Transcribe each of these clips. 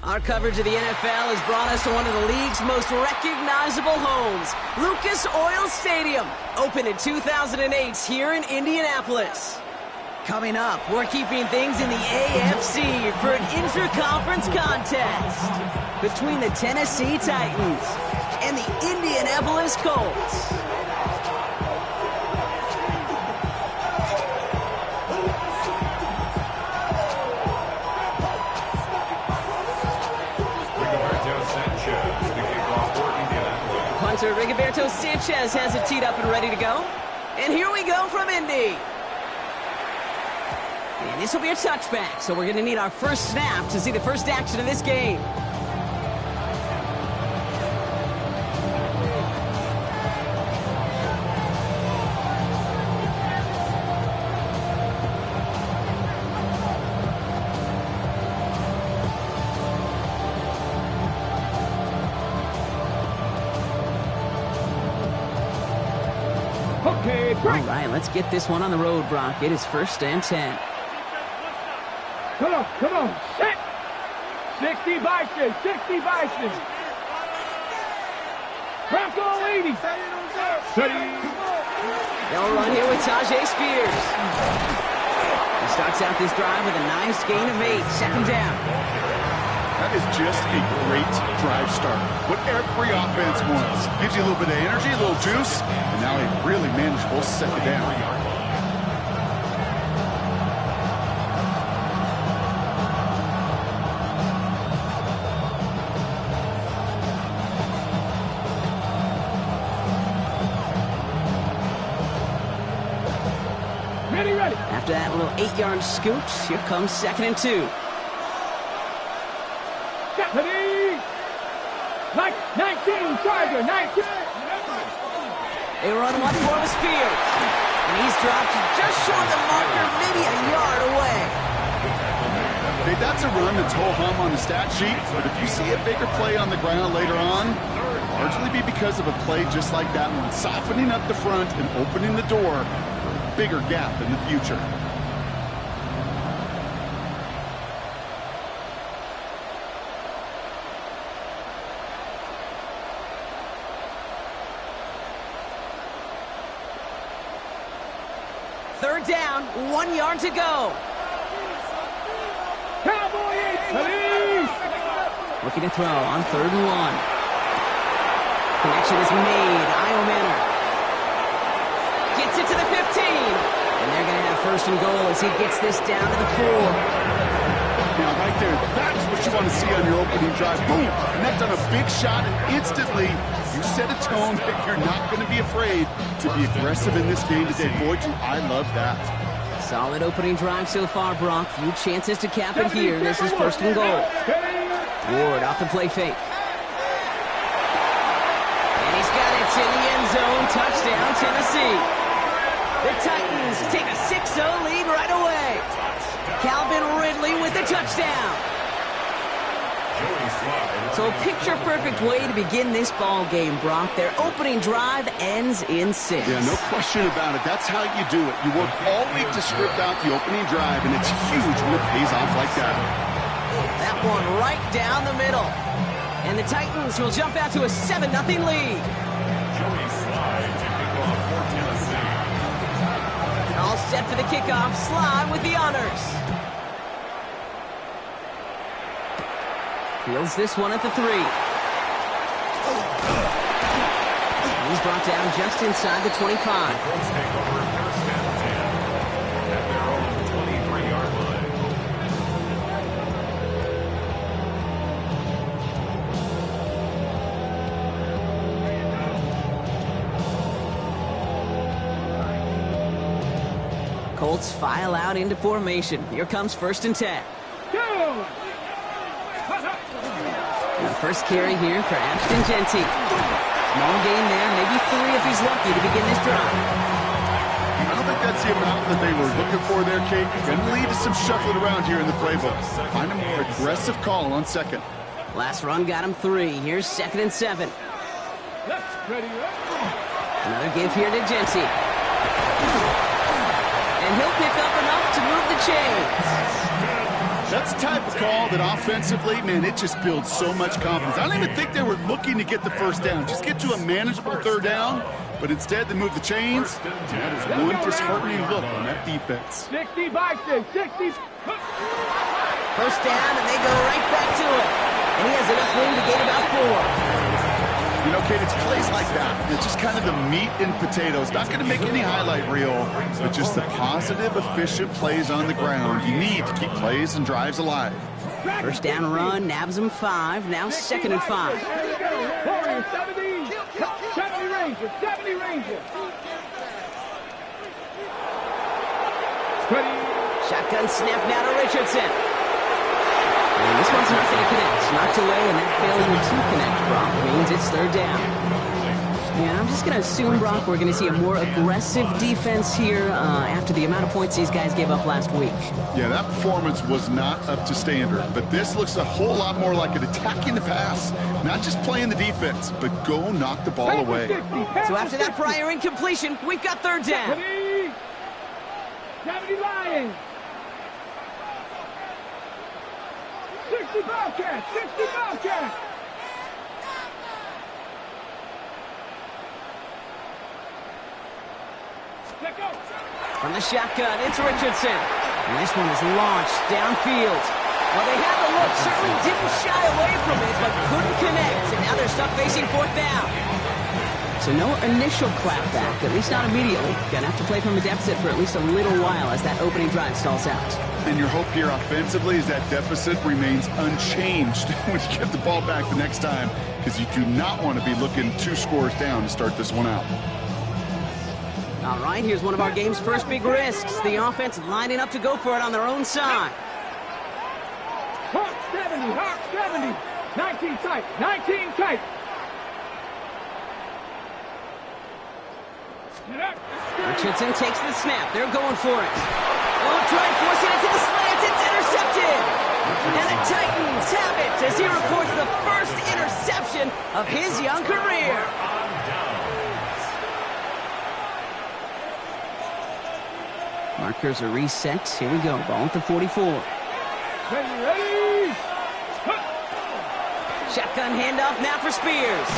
Our coverage of the NFL has brought us to one of the league's most recognizable homes, Lucas Oil Stadium, opened in 2008 here in Indianapolis. Coming up, we're keeping things in the AFC for an intra-conference contest between the Tennessee Titans and the Indianapolis Colts. Punter Rigoberto Sanchez has it teed up and ready to go. And here we go from Indy. And this will be a touchback, so we're going to need our first snap to see the first action of this game. All right, let's get this one on the road, Brock. It is 1st and 10. Come on, set! 60 Bison, 60 Bison. Bronco 80. They'll run here with Tajay Spears. He starts out this drive with a nice gain of 8, 2nd down. That is just a great drive start. What every offense wants. Gives you a little bit of energy, a little juice, and now a really manageable 2nd down. Ready. After that little 8-yard scoot, here comes 2nd and 2. Ready. 19, Charger, 19. They run once more with Spears. And he's dropped just short of the marker, maybe a yard away. Okay, that's a run that's ho-hum on the stat sheet, but if you see a bigger play on the ground later on, it'll largely be because of a play just like that one, softening up the front and opening the door for a bigger gap in the future. Third down, 1 yard to go. Cowboy 8, Looking to throw on 3rd and 1. Connection is made. Io Manor gets it to the 15. And they're going to have 1st and goal as he gets this down to the 4. Now, right there, that's what you want to see on your opening drive. Boom! Connect on a big shot, and instantly you set a tone that you're not going to be afraid to be aggressive in this game today. Boy, do I love that. Solid opening drive so far, Brock. Few chances to cap it here. This is 1st and goal. Ward off the play fake. And he's got it in the end zone. Touchdown, Tennessee. The Titans take a 6-0 lead right away. Calvin Ridley with the touchdown. So a picture-perfect way to begin this ball game, Brock. Their opening drive ends in 6. Yeah, no question about it. That's how you do it. You work all week to script out the opening drive, and it's huge when it pays off like that. That one right down the middle. And the Titans will jump out to a 7-0 lead. All set for the kickoff. Slide with the honors. Fields this one at the 3. And he's brought down just inside the 25. Colts file out into formation. Here comes 1st and 10. The first carry here for Ashton Genty. Small gain there, maybe 3 if he's lucky to begin this drive. I don't think that's the amount that they were looking for there, Kate. Going to lead to some shuffling around here in the playbook. Find a more aggressive call on 2nd. Last run got him 3. Here's 2nd and 7. Another give here to Genty. And he'll pick up enough to move the chains. That's the type of call that offensively, man, it just builds so much confidence. I don't even think they were looking to get the first down. Just get to a manageable third down, but instead they move the chains. That is one disheartening look on that defense. 60 Bison, 60. First down, and they go right back to it. And he has enough room to gain about 4. You know, Kate, it's plays like that. It's just kind of the meat and potatoes. Not going to make any highlight reel, but just the positive, efficient plays on the ground. You need to keep plays and drives alive. First down run, nabs him 5. Now 2nd and 5. 70 Rangers, 70 Rangers. Shotgun snap now to Richardson. And this one's not going to connect. Knocked away, and that failure to connect, Brock, means it's 3rd down. Yeah, I'm just going to assume, Brock, we're going to see a more aggressive defense here after the amount of points these guys gave up last week. Yeah, that performance was not up to standard, but this looks a whole lot more like an attacking the pass, not just playing the defense, but go knock the ball away. So after that prior incompletion, we've got 3rd down. 70 Lions. 60 Bobcats, 60 Bobcats. From the shotgun, it's Richardson. And this one is launched downfield. Well, they had the look, certainly didn't shy away from it, but couldn't connect. And now they're stuck facing 4th down. So no initial clapback, at least not immediately. Gonna have to play from a deficit for at least a little while as that opening drive stalls out. And your hope here offensively is that deficit remains unchanged when you get the ball back the next time, because you do not want to be looking 2 scores down to start this one out. All right, here's one of our game's first big risks. The offense lining up to go for it on their own side. Hawk 70, Hawk 70. 19 tight, 19 tight. Richardson takes the snap. They're going for it. Oh, try forcing it to the slant. It's intercepted. And the Titans have it as he records the first interception of his young career. Markers are reset. Here we go. Ball at the 44. Ready. Shotgun handoff now for Spears.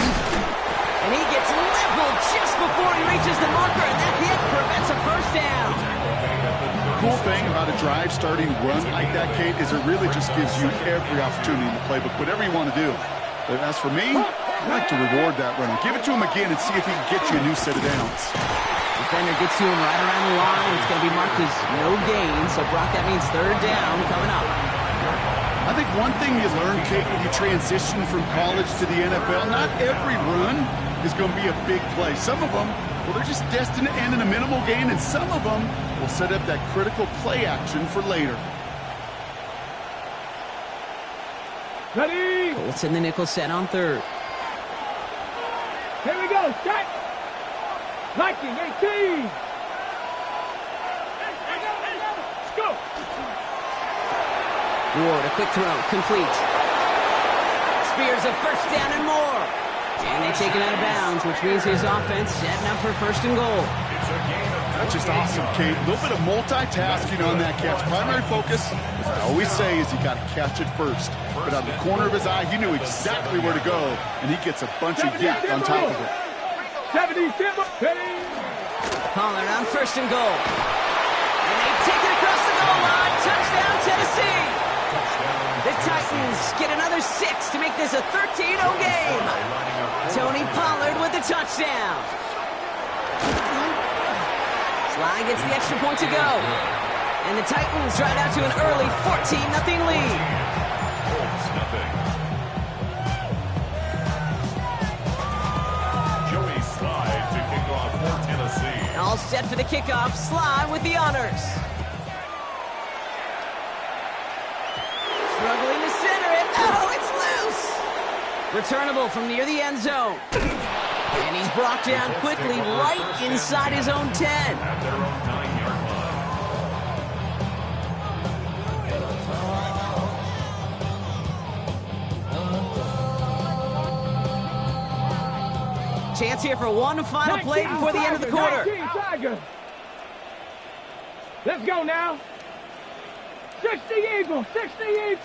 And he gets leveled just before he reaches the marker, and that hit prevents a first down. Cool thing about a drive starting run like that, Kate, is it really just gives you every opportunity in the playbook, whatever you want to do. But as for me, I like to reward that runner. Give it to him again and see if he can get you a new set of downs. Defender gets to him right around the line. It's going to be marked as no gain, so Brock, that means 3rd down coming up. I think one thing you learn, Kate, when you transition from college to the NFL, not every run is going to be a big play. Some of them, well, they're just destined to end in a minimal gain, and some of them will set up that critical play action for later. Ready. Colts in the nickel set on 3rd. Here we go. Set. Viking 18. Let's go. Ward, a quick throw, complete. Spears a first down and more. And they take it out of bounds, which means his offense setting up for 1st and goal. That's just awesome, Kate. A little bit of multitasking on that catch. Primary focus, as I always say, is you got to catch it first. But out of the corner of his eye, he knew exactly where to go, and he gets a bunch of yak on top of it. 70, ready. Pollard on 1st and goal. And they take it across the goal line. Touchdown, Tennessee. The Titans get another 6 to make this a 13-0 game. Tony Pollard with the touchdown. Sly gets the extra point to go. And the Titans drive out to an early 14-0 lead. Joey Sly to kick off for Tennessee. All set for the kickoff. Sly with the honors. Struggling to center it. Oh, it's loose. Returnable from near the end zone. And he's brought down quickly right inside his own 10. At their own 9-yard line. Chance here for one final play before the end of the quarter. Let's go now. 60 Eagles, 60 Eagles.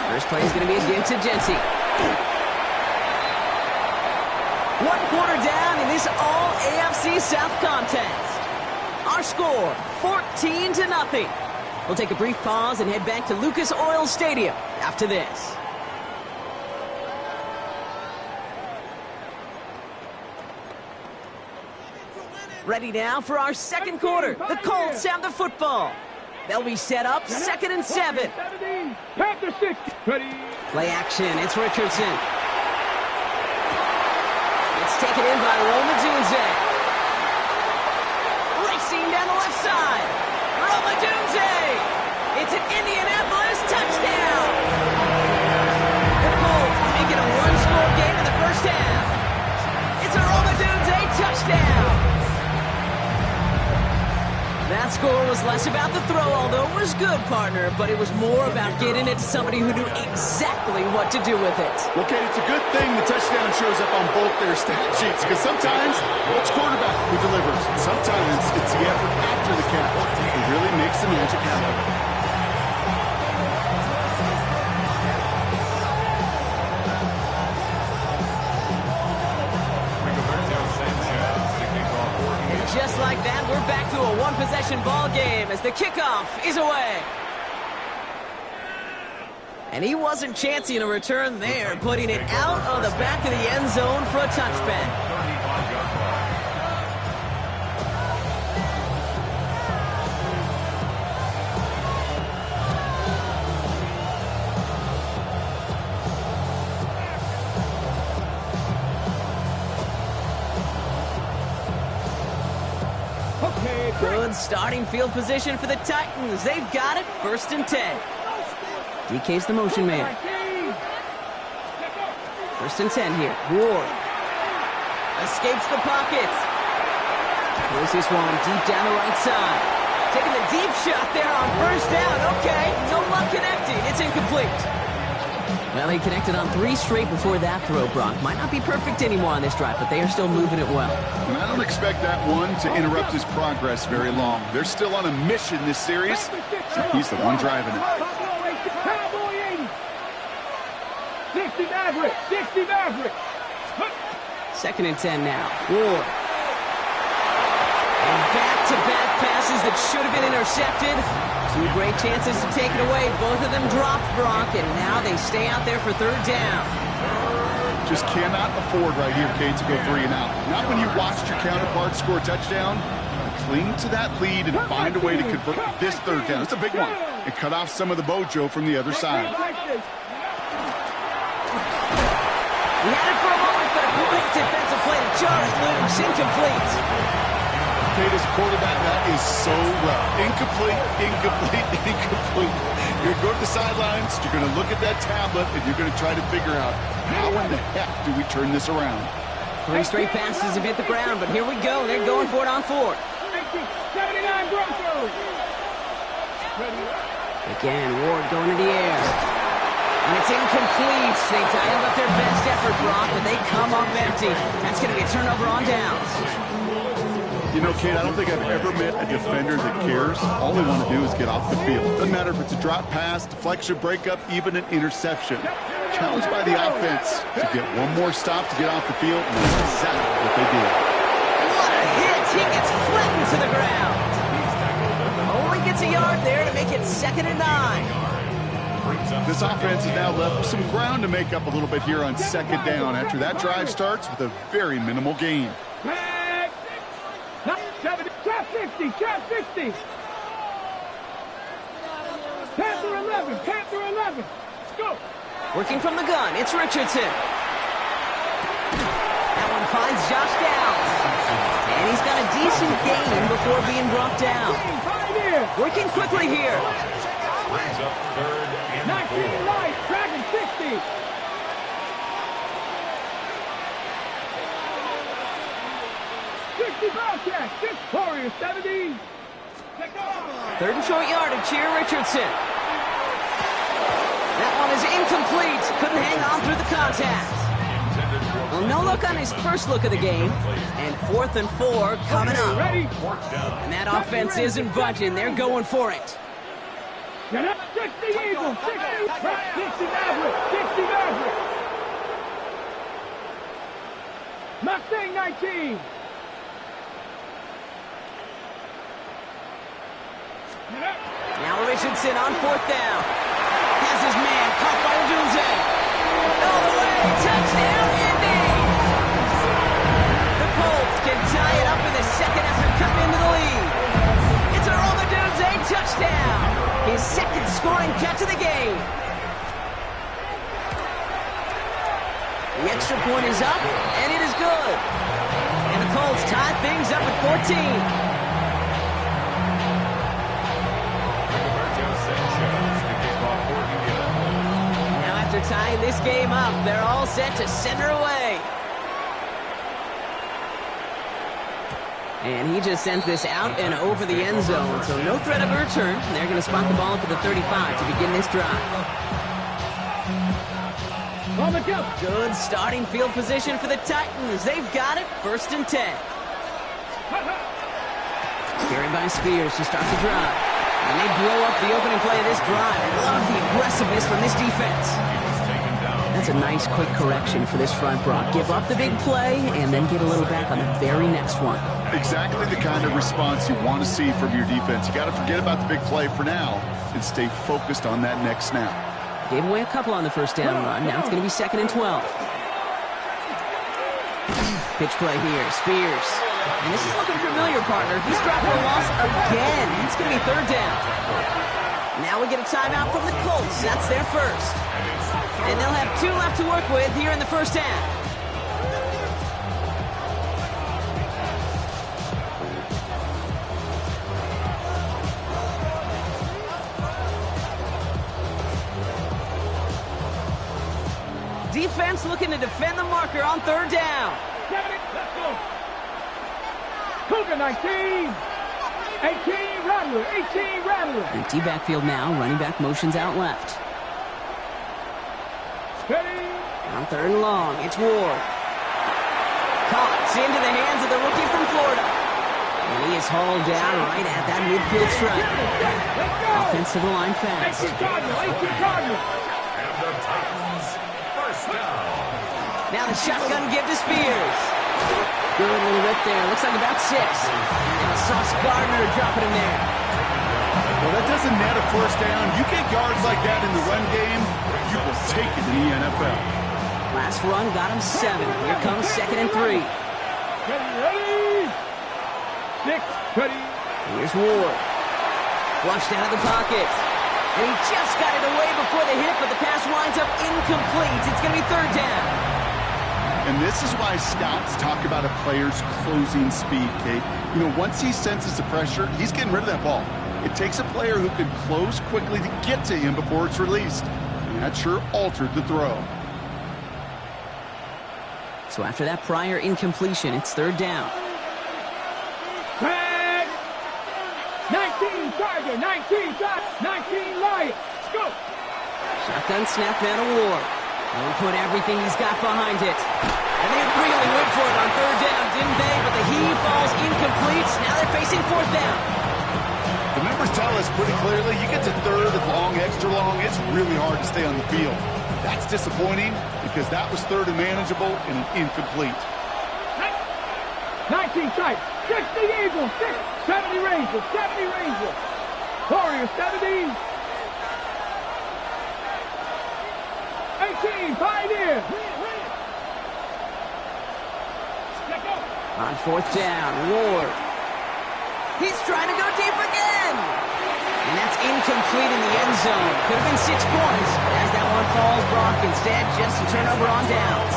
First play is going to be a give to Jency. One quarter down in this all-AFC South contest. Our score, 14-0. We'll take a brief pause and head back to Lucas Oil Stadium after this. Ready now for our second quarter. The Colts have the football. They'll be set up 2nd and 7. Panther 60. Ready. Play action. It's Richardson. It's taken in by Romadunze. Racing down the left side. Romadunze. It's an Indianapolis touchdown. The Colts make it a one-score game in the first half. It's a Romadunze touchdown. That score was less about the throw, although it was good, partner, but it was more about getting it to somebody who knew exactly what to do with it. Okay, it's a good thing the touchdown shows up on both their stat sheets, because sometimes it's quarterback who delivers. Sometimes it's the effort after the catch that really makes the magic happen. Just like that, we're back to a one-possession ball game as the kickoff is away. And he wasn't chancing a return there, putting it out of the back of the end zone for a touchback. Good starting field position for the Titans. They've got it, 1st and 10. DK's the motion man. 1st and 10 here. Ward escapes the pockets. Throws this one deep down the right side. Taking the deep shot there on 1st down. Okay, no luck connecting. It's incomplete. Well, he connected on 3 straight before that throw, Brock. Might not be perfect anymore on this drive, but they are still moving it well. And I don't expect that one to interrupt his progress very long. They're still on a mission this series. He's the one driving it. Cowboy 80. 60 Maverick, 60 Maverick. 2nd and 10 now. Ward. And back-to-back passes that should have been intercepted. 2 great chances to take it away. Both of them dropped, Brock, and now they stay out there for 3rd down. Just cannot afford right here, Kate, to go 3 and out. Not when you watched your counterpart score a touchdown. Cling to that lead and find a way to convert this 3rd down. It's a big one. And cut off some of the mojo from the other side. He had it for a moment, but a quick defensive play to jar it loose. Incomplete. Kate, as a quarterback, that is so rough. Incomplete, incomplete, incomplete. You're going to go to the sidelines, you're going to look at that tablet, and you're going to try to figure out how in the heck do we turn this around. 3 straight passes have hit the ground, but here we go. They're going for it on 4th. 79 Broncos. Again, Ward going to the air. And it's incomplete. They dialed up their best effort, Brock, but they come up empty. That's going to be a turnover on downs. You know, Kate, I don't think I've ever met a defender that cares. All they want to do is get off the field. Doesn't matter if it's a drop pass, deflection, breakup, even an interception. Challenged by the offense to get one more stop to get off the field, and that's exactly what they did. What a hit! He gets flattened to the ground. Only gets a yard there to make it 2nd and 9. This offense has now left some ground to make up a little bit here on 2nd down after that drive starts with a very minimal gain. Trap 50, trap 50. Panther 11, Panther 11. Let's go. Working from the gun, it's Richardson. That one finds Josh Downs. And he's got a decent gain before being brought down. Working quickly here. Brings up 3rd and 19 light, Dragon 60. Bobcat, 6 Warriors 70. 3rd and short yardage here, Richardson. That one is incomplete. Couldn't hang on through the contact. Well, no look on his first look of the game. And 4th and 4 coming up. Ready? And that offense isn't budging. They're going for it. Get up, 60 Eagles, 60 Maverick, 60 Maverick. Mustang 19. Now Richardson on 4th down. Has his man caught by Odunze. All the way, touchdown, Indy! The Colts can tie it up in the second after cutting into the lead. It's a Rome Odunze touchdown. His second scoring catch of the game. The extra point is up, and it is good. And the Colts tie things up at 14. Now after tying this game up, they're all set to send her away. And he just sends this out and over the end zone, so no threat of a return. They're going to spot the ball up at the 35 to begin this drive. Good starting field position for the Titans. They've got it, 1st and 10. Carried by Spears to start the drive. And they blow up the opening play of this drive. Love the aggressiveness from this defense. That's a nice quick correction for this front, Brock. Give up the big play and then get a little back on the very next one. Exactly the kind of response you want to see from your defense. You got to forget about the big play for now and stay focused on that next snap. Gave away a couple on the first down run. Now it's going to be 2nd and 12. Pitch play here. Spears. And this is looking familiar, partner. He's dropping a loss again. It's going to be 3rd down. Now we get a timeout from the Colts. That's their first. And they'll have 2 left to work with here in the first half. Defense looking to defend the marker on 3rd down. Let's go. Cougar 19. 18 Rattler. 18 Rattler. Empty backfield now. Running back motions out left. Steady. On 3rd and long. It's Ward. Caught into the hands of the rookie from Florida. And he is hauled down right at that midfield stripe. Offensive line fast. 18 Cardinal. 18 Cardinal. And the Titans first down. Now the shotgun give to Spears. Good little rip there. Looks like about 6. And Sauce Gardner dropping him there. Well, that doesn't net a first down. You get yards like that in the run game, you will take it in the NFL. Last run got him 7. Here comes 2nd and 3. Ready. 6. Ready. Here's Ward. Flushed out of the pocket. And he just got it away before the hit, but the pass winds up incomplete. It's going to be 3rd down. And this is why scouts talk about a player's closing speed, Kate. You know, once he senses the pressure, he's getting rid of that ball. It takes a player who can close quickly to get to him before it's released. And that sure altered the throw. So after that prior incompletion, it's 3rd down. Tag. 19 Tiger. 19 Tiger. 19 Lion. Go. Shotgun snap now to Ward. And he put everything he's got behind it. And they really went for it on 3rd down, didn't they? But the heave falls incomplete. Now they're facing 4th down. The numbers tell us pretty clearly, you get to 3rd and long, extra long, it's really hard to stay on the field. That's disappointing because that was 3rd and manageable and an incomplete. 19 tight. 60 Eagles. 70 Rangers. 70 Rangers. Warriors 70. 18 Pioneer. On 4th down, Ward. He's trying to go deep again. And that's incomplete in the end zone. Could have been 6 points, but as that one falls, Brock, instead just a turnover on downs.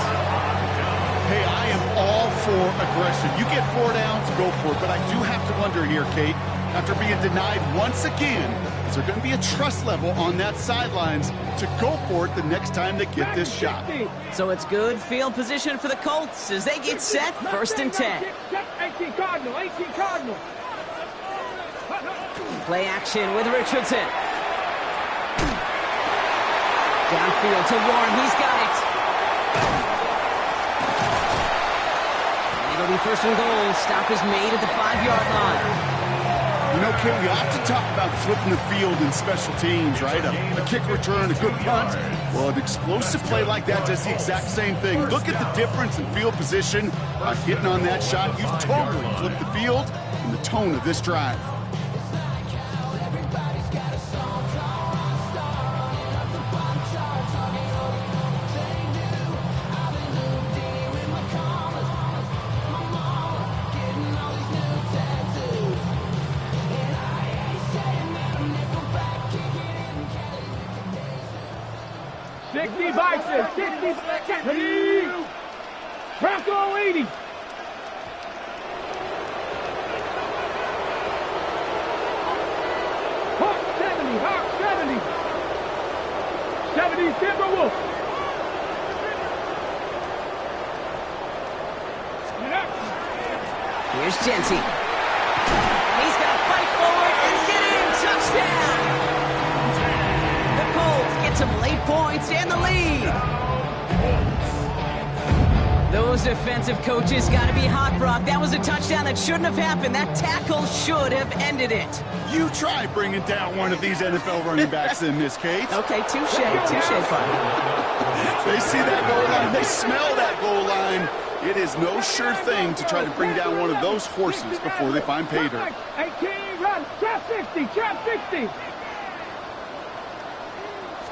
Hey, I am all for aggression. You get 4 downs, go for it. But I do have to wonder here, Kate, after being denied once again, is there going to be a trust level on that sidelines to go for it the next time they get this shot? So it's good field position for the Colts as they get set, 1st and 10. 18 Cardinal. 18 Cardinal. Play action with Richardson. Downfield to Warren. He's got it. And it'll be 1st and goal. Stop is made at the 5-yard line. You know, Kate, we often talk about flipping the field in special teams, right? A kick return, a good punt. Well, an explosive play like that does the exact same thing. Look at the difference in field position by hitting on that shot. You've totally flipped the field and the tone of this drive. Bison, 60 seconds. Ready? Bronco 80. Hawk 70, Hawk 70. 70 Timberwolf. Here's Genty. He's going to fight forward and get in. Touchdown. The Colts get some late points and the lead. Those defensive coaches got to be hot, Brock. That was a touchdown that shouldn't have happened. That tackle should have ended it. You try bringing down one of these NFL running backs in this case. Okay, touche, partner. They see that goal line. They smell that goal line. It is no sure thing to try to bring down one of those horses before they find pay dirt. 18, run, trap 60, trap 60.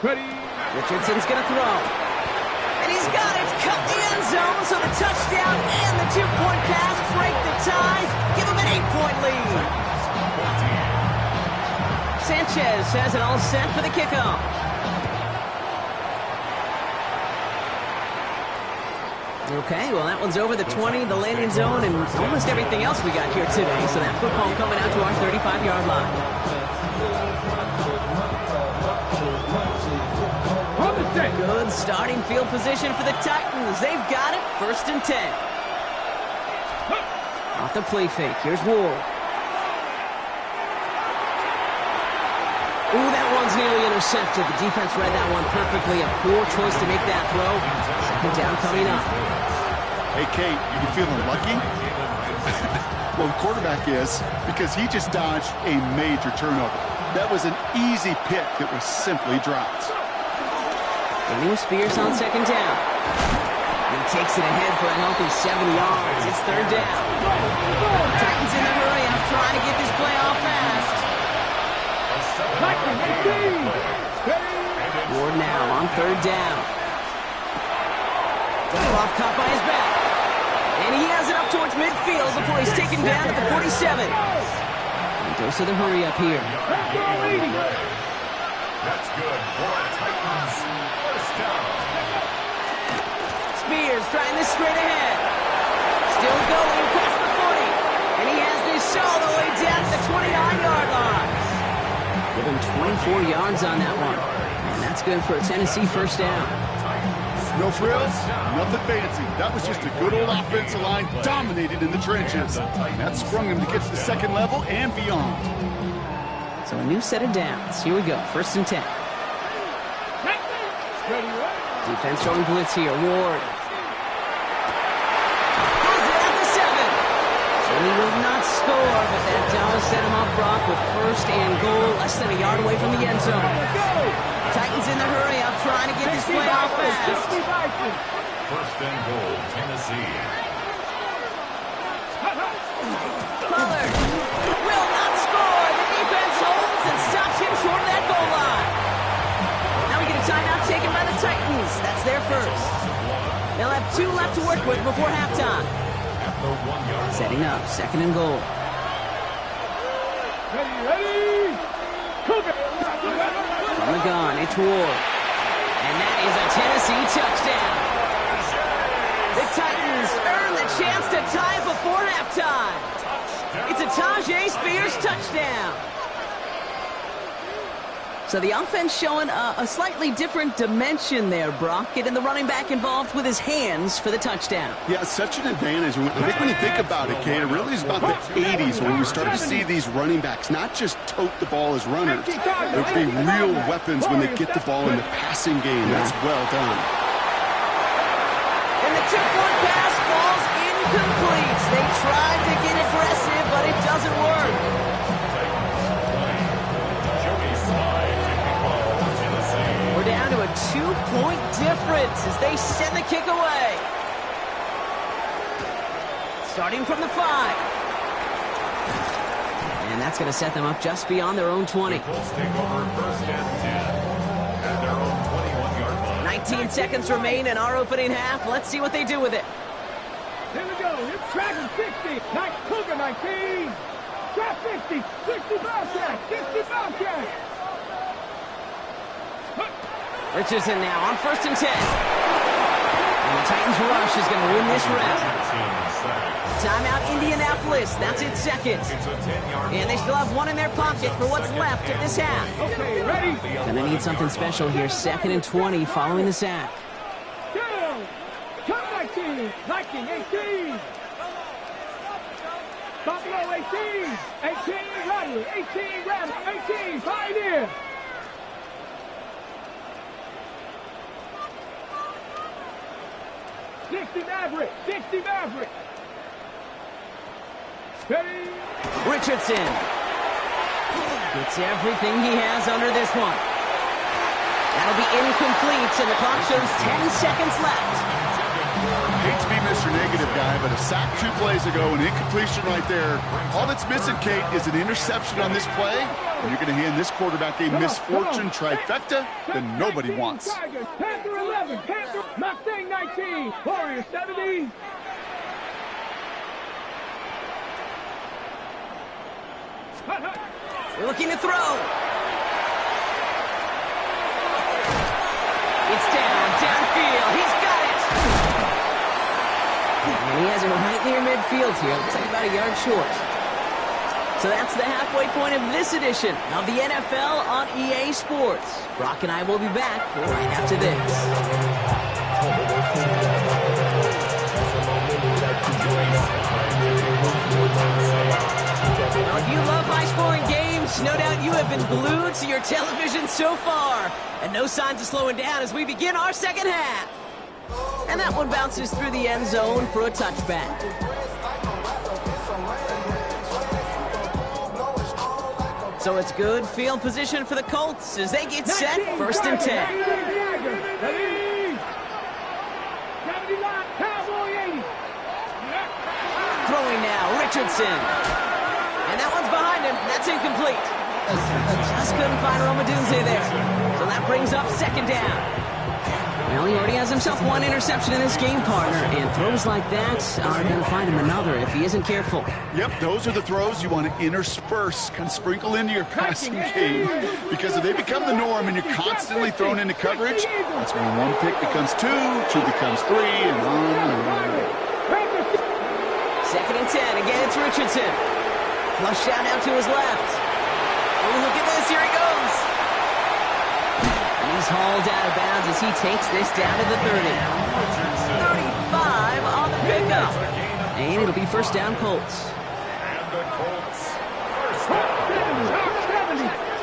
Ready. Richardson's going to throw. And he's got it. Cut the end zone, so the touchdown and the 2-point pass break the tie. Give him an 8-point lead. Sanchez has it all set for the kickoff. Okay, well, that one's over the 20, the landing zone, and almost everything else we got here today. So that football coming out to our 35-yard line. Good starting field position for the Titans. They've got it. 1st and 10. Off the play fake. Here's Ward. Ooh, that one's nearly intercepted. The defense read that one perfectly. A poor choice to make that throw. 2nd down coming up. Hey, Kate, you feeling lucky? Well, the quarterback is, because he just dodged a major turnover. That was an easy pick that was simply dropped. Running with Spears on 2nd down. He takes it ahead for a healthy 7 yards. It's 3rd down. Titans in the hurry up, trying to get this play off fast. Ward now on 3rd down. Off caught by his back. And he has it up towards midfield before he's taken down at the 47. And dose of the hurry up here. That's good for Titans. First down. Spears trying this straight ahead. Still going past the 40. And he has this all the way down to the 29-yard line. Give him 24 yards on that one. And that's good for a Tennessee 1st down. No frills, nothing fancy. That was just a good old offensive line dominated in the trenches. And that sprung him to get to the 2nd level and beyond. So a new set of downs. Here we go. 1st and 10. Defense showing blitz here. Ward. Has it at the 7. So he will not score, but that does set him up, Brock, with 1st and goal, less than a yard away from the end zone. Titans in the hurry up, trying to get this play off fast. 1st and goal, Tennessee. Pollard will not score. The defense holds and stops him short of that goal line. Now we get a timeout taken by the Titans. That's their 1st. They'll have 2 left to work with before halftime. Setting up, 2nd and goal. Ready. From the gun, it's Ward. And that is a Tennessee touchdown. The Titans earn the chance to tie before halftime. It's a Tajay Spears touchdown. So the offense showing a slightly different dimension there, Brock. Getting the running back involved with his hands for the touchdown. Yeah, such an advantage. I think when you think about it, Kate, it really is about the 80s when we started to see these running backs not just tote the ball as runners. They'd be real weapons when they get the ball in the passing game. That's well done. And the 2-point pass falls incomplete. They tried to get aggressive, but it doesn't work. 2-point difference as they send the kick away. Starting from the 5. And that's going to set them up just beyond their own 20. Colts take over first and 10 at their own 21-yard line. 19 seconds remain in our opening half. Let's see what they do with it. Here we go. It's Dragon 60. Nice Cougar 19. Trap 60. 60 Bobcat. 60 Bobcat. Richardson now on first and 10. And the Titans rush is going to win this round. Timeout Indianapolis. That's its second. And they still have one in their pocket for what's left of this half. Okay, ready? Gonna need something special here. 2nd and 20 following the sack. Down. Come 19. 19, 18. Buffalo 18. 18 Rattler. 18 Rattler. 18 Pioneer. Maverick. 60 Maverick. Steady. Richardson gets everything he has under this one. That'll be incomplete, and the clock shows 10 seconds left. Hate to be Mr. Negative guy, but a sack 2 plays ago, an incompletion right there. All that's missing, Kate, is an interception on this play, and you're going to hand this quarterback a misfortune trifecta that nobody wants. Tigers, Panther 11, Panther, Mustang 19, Warrior 70. We're looking to throw. It's downfield. He's got it. And he has it right near midfield here. Looks like about a yard short. So that's the halfway point of this edition of the NFL on EA Sports. Brock and I will be back right after this. Well, if you love high-scoring games, no doubt you have been glued to your television so far. And no signs of slowing down as we begin our second half. And that one bounces through the end zone for a touchback. So it's good field position for the Colts as they get set, 1st and 10. Throwing now, Richardson. And that one's behind him. That's incomplete. Just couldn't find Romadunze there. So that brings up 2nd down. Well, he already has himself one interception in this game, partner, and throws like that are going to find him another if he isn't careful. Yep, those are the throws you want to intersperse, kind of sprinkle into your passing game, because if they become the norm and you're constantly thrown into coverage, that's when 1 pick becomes 2, 2 becomes 3, and on and on. 2nd and 10. Again, it's Richardson. Flush out now to his left. Oh, look at this. Here he goes. And he's hauled out of bounds as he takes this down to the 30. 35 on the pickup. And it'll be 1st down, Colts. And the Colts,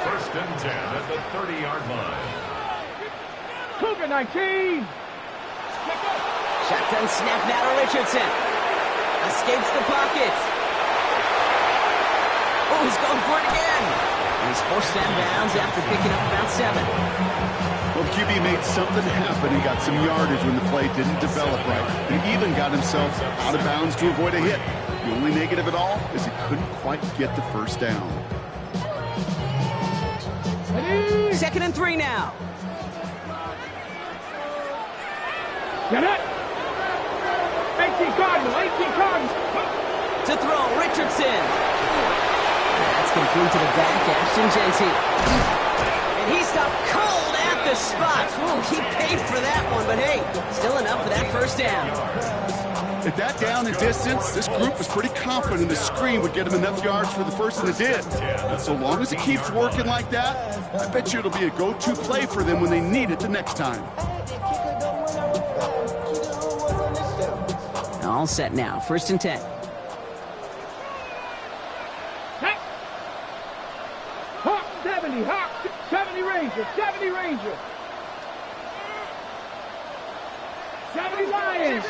first and 10 at the 30-yard line. Cougar 19. Shotgun snap now to Richardson. Escapes the pocket. Oh, he's going for it again. And he's forced down bounds after picking up about 7. Well, the QB made something happen. He got some yardage when the play didn't develop right, and even got himself out of bounds to avoid a hit. The only negative at all is he couldn't quite get the 1st down. 2nd and 3 now. Get it. 18 Cardinal, 18 Cardinal. To throw, Richardson. That's complete to the back, Ashton Genty. And he stopped cold at the spot. Ooh, he paid for that one, but hey, still enough for that 1st down. At that down and distance, this group was pretty confident the screen would get him enough yards for the 1st, and it did. And so long as it keeps working like that, I bet you it'll be a go-to play for them when they need it the next time. All set now, 1st and 10. Hawk 70, Hawk 70 Ranger, 70 Ranger. 70 Lions.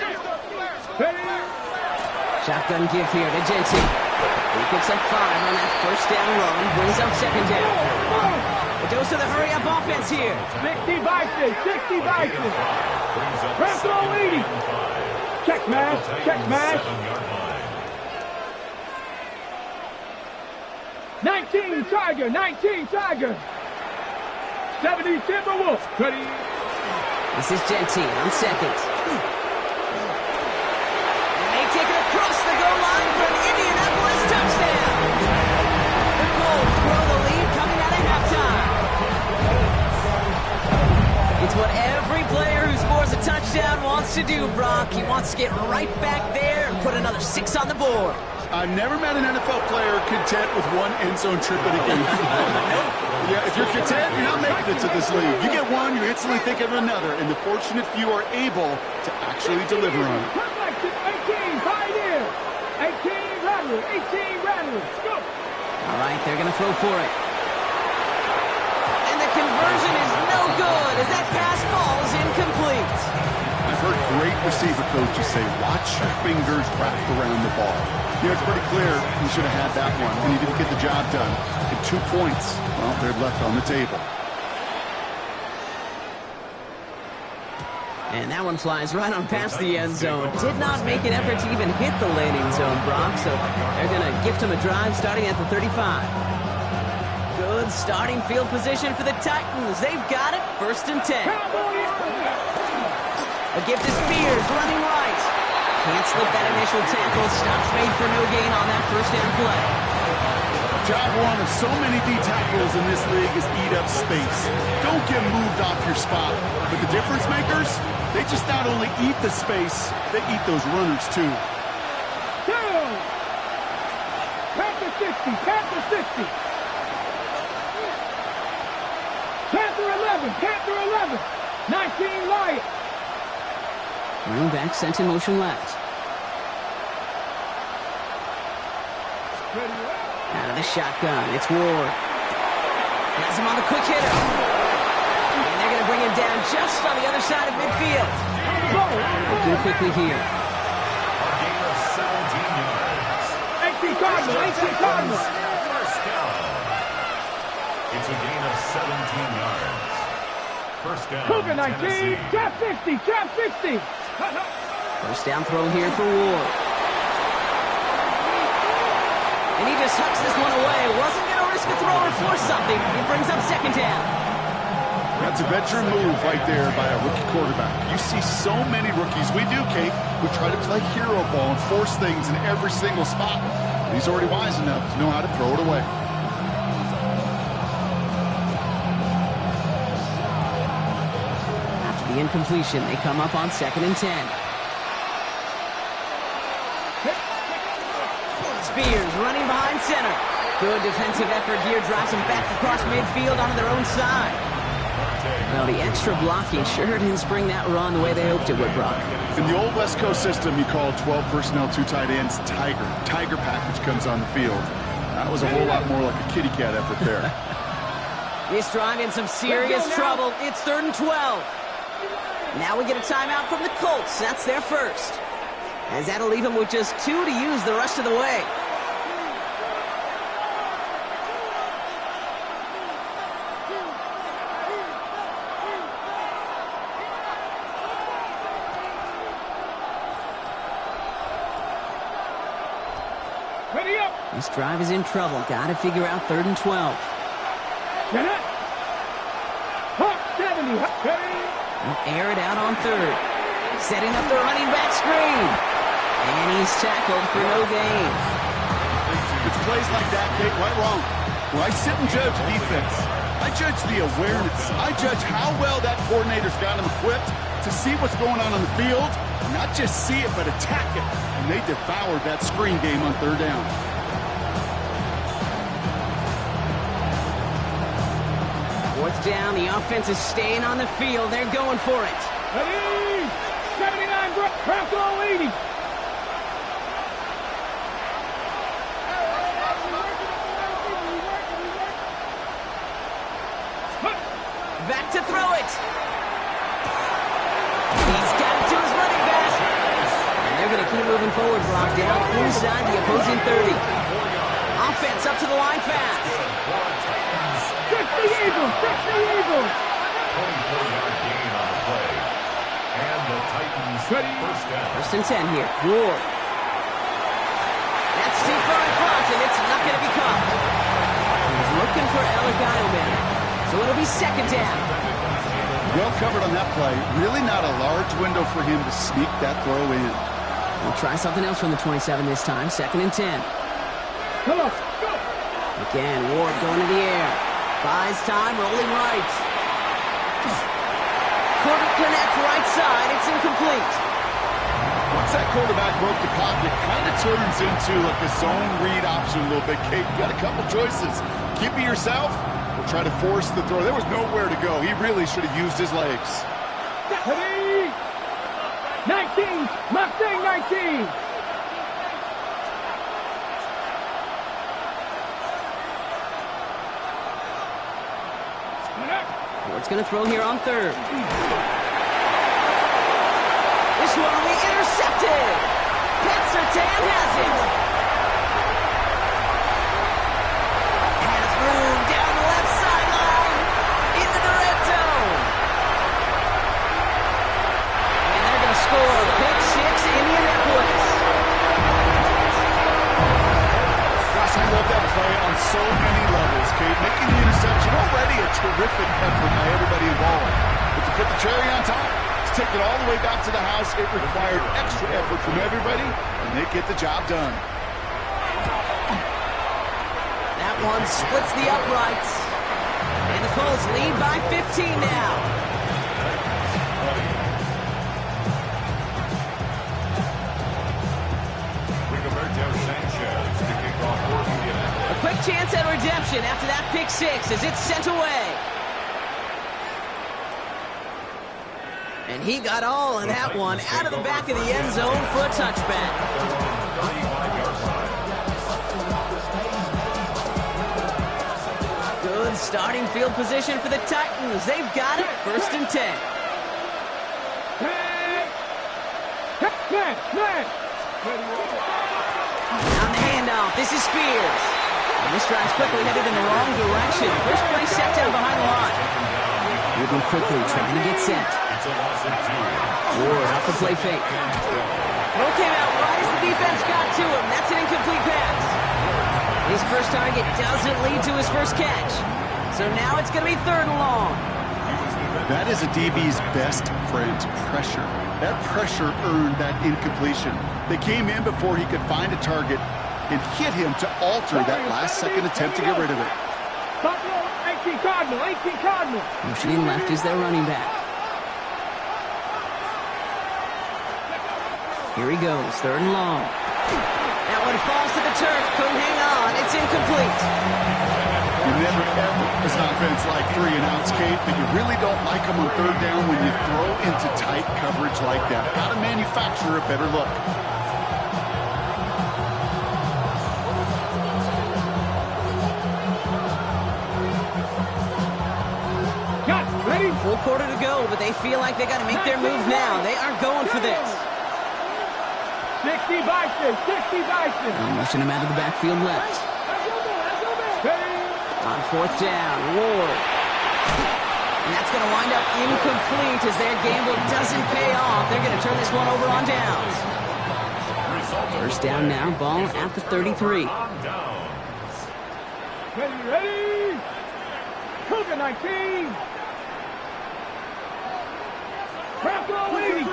Shotgun give here to Genty. He picks up 5 on that 1st down run, brings up 2nd down. A dose of the hurry-up offense here. 60 Vikings, 60 Vikings. Press throw leading. Check mash, check mash. 19 Tiger, 19 Tiger. 70 Timberwolves. Ready. This is Gentine on second. And they take it across the goal line for an Indianapolis touchdown. The Colts grow the lead coming out of halftime. It's what every player who scores a touchdown wants to do, Brock. He wants to get right back there and put another 6 on the board. I've never met an NFL player content with one end zone trip in a game. Yeah, if you're content, you're not making it to this league. You get one, you instantly think of another, and the fortunate few are able to actually deliver on it. 18, Pioneer. 18, Rattler, 18, Rattler. Go. All right, they're going to throw for it. And the conversion is no good as that pass falls incomplete. I've heard great receiver coaches say, watch your fingers wrap around the ball. You know, it's pretty clear he should have had that one, and he didn't get the job done. And 2 points, well, they're left on the table. And that one flies right on past the end zone. Did not make an effort to even hit the landing zone, Brock, so they're going to gift him a drive starting at the 35. Good starting field position for the Titans. They've got it, 1st and 10. A gift to Spears, running right. Can't slip that initial tackle. Stops made for no gain on that 1st down play. Job one of so many D tackles in this league is eat up space. Don't get moved off your spot. But the difference makers, they just not only eat the space, they eat those runners too. Down. Panther 60, Panther 60. Panther 11, Panther 11. 19 Lions. Running back sent in motion left. Out of the shotgun, it's Ward. Has him on the quick hitter. And they're going to bring him down just on the other side of midfield. Looking quickly here. A gain of 17 yards. 18 Cardinals, 18 Cardinals. First down. It's a gain of 17 yards. First down, Cougar 19, Tennessee. trap 60, trap 60. 1st down throw here for Ward. And he just hucks this one away. Wasn't going to risk a throw or force something. It brings up 2nd down. That's a veteran move right there by a rookie quarterback. You see so many rookies, we do, Kate, who try to play hero ball and force things in every single spot. He's already wise enough to know how to throw it away. After the incompletion, they come up on 2nd and 10. Spears running behind center. Good defensive effort here. Drives them back across midfield onto their own side. Well, the extra blocking sure didn't spring that run the way they hoped it would, Brock. In the old West Coast system, you call 12 personnel, 2 tight ends, Tiger. Tiger package comes on the field. That was a whole lot more like a kitty cat effort there. This drive in some serious trouble. It's 3rd and 12. Now we get a timeout from the Colts. That's their first. As that'll leave them with just 2 to use the rest of the way. Ready up. This drive is in trouble. Got to figure out 3rd and 12. Get it. Hawk 70. Ready. They'll air it out on 3rd. Setting up the running back screen. And he's tackled for no gain. It's plays like that, Kate, right wrong. When I sit and judge defense, I judge the awareness. I judge how well that coordinator's got him equipped to see what's going on the field. Not just see it, but attack it. And they devoured that screen game on 3rd down. Fourth down, the offense is staying on the field. They're going for it. Ready. 79 Brewlg 80. Back to throw it. He's got it to his running back. And they're going to keep moving forward, Brock, down inside the opposing 30. Offense up to the line fast. Eagles! 60 Eagles! 24-yard gain on the play. And the Titans first down. First and 10 here. Ward. That's too far in front, and it's not going to be caught. He's looking for Elegano, so it'll be second down. Well covered on that play. Really not a large window for him to sneak that throw in. We'll try something else from the 27 this time. Second and 10. Come on, go! Again, Ward going to the air. Buys time, rolling right. Couldn't connect right side. It's incomplete. Once that quarterback broke the pocket, kind of turns into like a zone read option a little bit. Kate, you got a couple choices. Keep it yourself or try to force the throw. There was nowhere to go. He really should have used his legs. 19! Mustang 19! Ward's going to throw here on third. This one will be intercepted. Pat Surtain has it. Has room down the left sideline. Into the red zone. And they're going to score. Pick six, Indianapolis. Gosh, I love that play on so many levels, Kate. Making the interception, already a terrific effort by everybody involved. But to put the cherry on top, take it all the way back to the house, it required extra effort from everybody, and they get the job done. That one splits the uprights. And the Colts lead by 15 now. A quick chance at redemption after that pick six as it's sent away. And he got all of that one out of the back of the end zone for a touchback. Good starting field position for the Titans. They've got it. First and 10. On the handoff, this is Spears. And this drive's quickly headed in the wrong direction. First play set down behind the line. Moving quickly, trying to get set. Ward off the play fake. Throw came out right as the defense got to him. That's an incomplete pass. His first target doesn't lead to his first catch. So now it's going to be third and long. That is a DB's best friend, pressure. That pressure earned that incompletion. They came in before he could find a target and hit him to alter that last-second attempt to get rid of it. 18 Cardinal, 18 Cardinal. Motioning left is their running back. Here he goes, third and long. That one falls to the turf, couldn't hang on, it's incomplete. You never ever, as an offense, like 3 and outs, Kate, but you really don't like them on third down when you throw into tight coverage like that. Got to manufacture a better look. Ready? Full quarter to go, but they feel like they got to make their move now. They are going for this. 60 Bison, 60 Bison. I'm rushing him out of the backfield left. On fourth down, Ward. And that's going to wind up incomplete as their gamble doesn't pay off. They're going to turn this one over on downs. First down now, ball at the 33. Ready? Cougar 19. Bronco 80.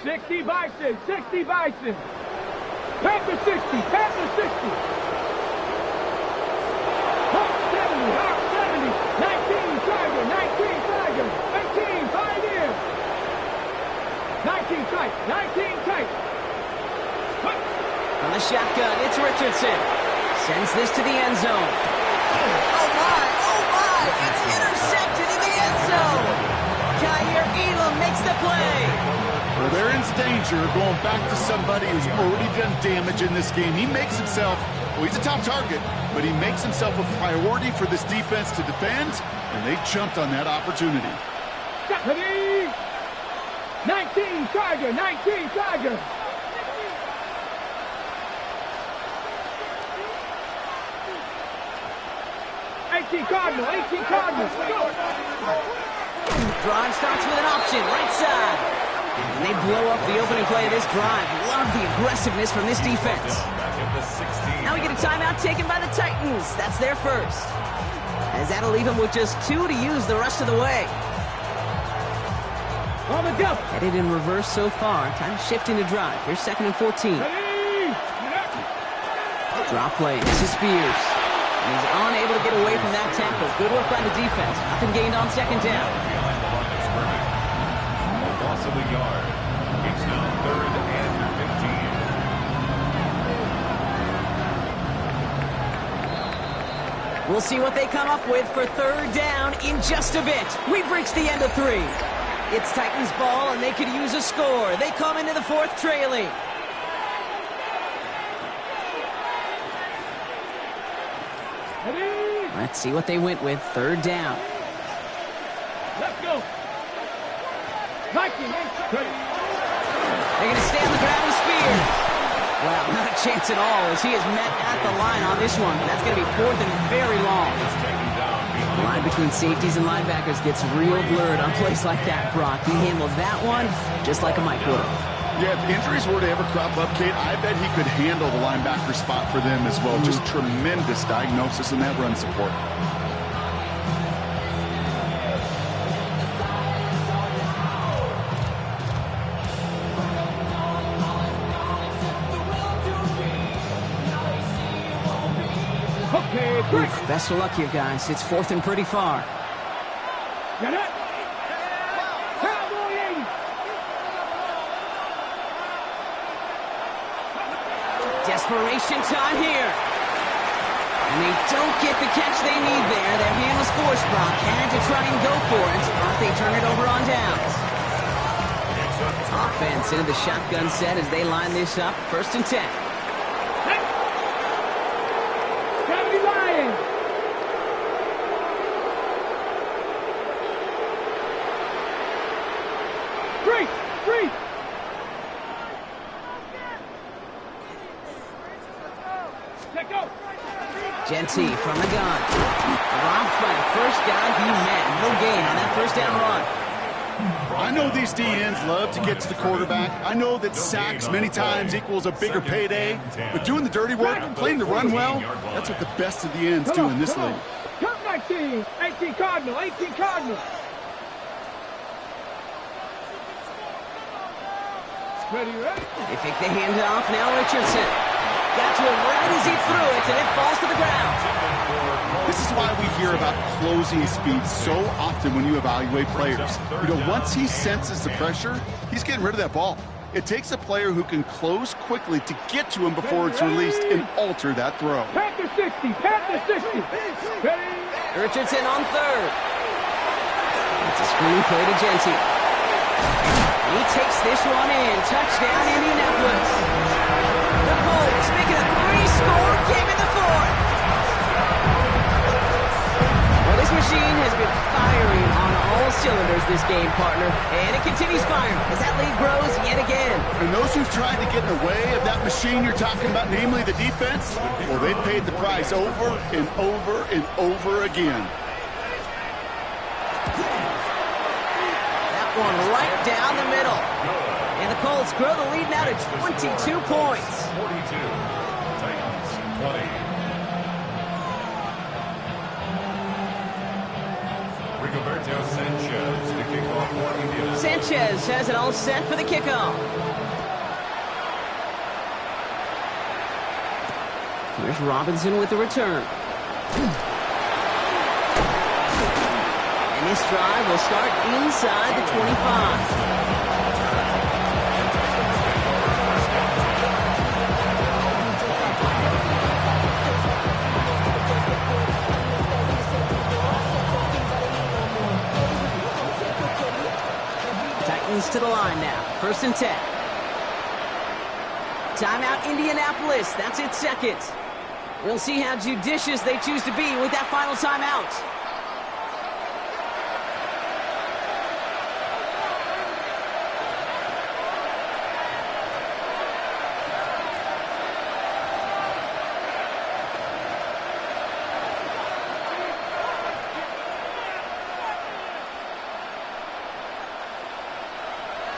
60 Bison, 60 Bison. Panther 60, Panther 60. Hawk 70, Hawk 70. 19 Tiger, 19 Tiger. 18 Pioneer. 19 tight, 19 tight. On the shotgun, it's Richardson. Sends this to the end zone. Oh my, it's intercepted in the end zone. Kyer Elam makes the play. Well, they're in danger of going back to somebody who's already done damage in this game. He makes himself, well, he's a top target, but he makes himself a priority for this defense to defend, and they jumped on that opportunity. 19 Tiger, 19 Tiger. 18 Cardinal, 18 Cardinal. Go. Drive starts with an option, right side. And they blow up the opening play of this drive. Love the aggressiveness from this defense. Now we get a timeout taken by the Titans. That's their first. As that'll leave them with just 2 to use the rest of the way. On the go. Headed in reverse so far. Time to shift into drive. Here's 2nd and 14. Ready. Drop play. This is Spears. And he's unable to get away from that tackle. Good work by the defense. Nothing gained on 2nd down. Behind the line of scrimmage. A loss of a yard. It's now 3rd and 15. We'll see what they come up with for 3rd down in just a bit. We've reached the end of 3. It's Titans ball, and they could use a score. They come into the 4th trailing. Ready. Let's see what they went with. 3rd down. Let's go. Viking. Ready. They're going to stay on the ground with Spears. Well, not a chance at all as he is met at the line on this one. That's going to be 4th and very long. The line between safeties and linebackers gets real blurred on plays like that, Brock. He handled that one just like a Mike would have. Yeah, if injuries were to ever crop up, Kate, I bet he could handle the linebacker spot for them as well. Just tremendous diagnosis in that run support. Okay, break. Oof, best of luck here, guys. It's 4th and pretty far. Get it. Cowboy 80. Desperation time here. And they don't get the catch they need there. Their hand was forced, Brock. Had to try and go for it, but they turn it over on downs. Offense into the shotgun set as they line this up. 1st and 10. Gotta be lying. Three. Let go. Genty from the gun. Dropped by the first guy he met. No gain on that 1st down run. I know these DNs love to get to the quarterback. I know that sacks many times equals a bigger payday. But doing the dirty work, playing the run well, that's what the best of the ends do in this league. Come 19. 18 Cardinal. 18 Cardinal. Ready. They fake the handoff. Now Richardson. Got to him right as he threw it, and it falls to the ground. This is why we hear about closing speed so often when you evaluate players. You know, once he senses the pressure, he's getting rid of that ball. It takes a player who can close quickly to get to him before it's released and alter that throw. Panther 60. Panther 60. Ready. Richardson on 3rd. It's a screen play to Genty. He takes this one in. Touchdown, Indianapolis. The Colts making a 3-score game in the 4th. Well, this machine has been firing on all cylinders this game, partner. And it continues firing as that lead grows yet again. And those who've tried to get in the way of that machine you're talking about, namely the defense, well, they've paid the price over and over and over again. That one right down the middle. And the Colts grow the lead now to 22 points. 42. Titans 20. Rigoberto Sanchez to kick off for India. Sanchez has it all set for the kickoff. Here's Robinson with the return. And this drive will start inside the 25. To the line now. 1st and 10. Timeout Indianapolis. That's its 2nd. We'll see how judicious they choose to be with that final timeout.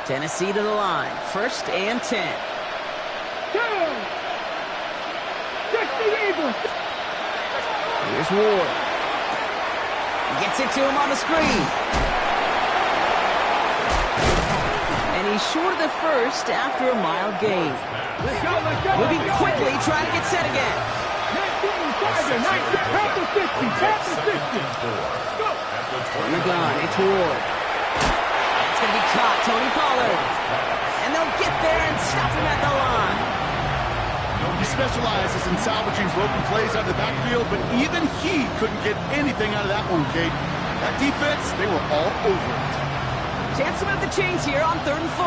Tennessee to the line. 1st and 10. 2. 60 Eagles. Here's Ward. Gets it to him on the screen. And he's short of the first after a mile gain. Let's go, let's go. Moving quickly, trying to get set again. 19, 19, half the 50, half the 50. Go. On the gun, it's Ward. It's going to be caught, Tony Pollard. And they'll get there and stop him at the line. He specializes in salvaging broken plays out of the backfield, but even he couldn't get anything out of that one, Kate. That defense, they were all over it. Chance to move the chains here on 3rd and 4.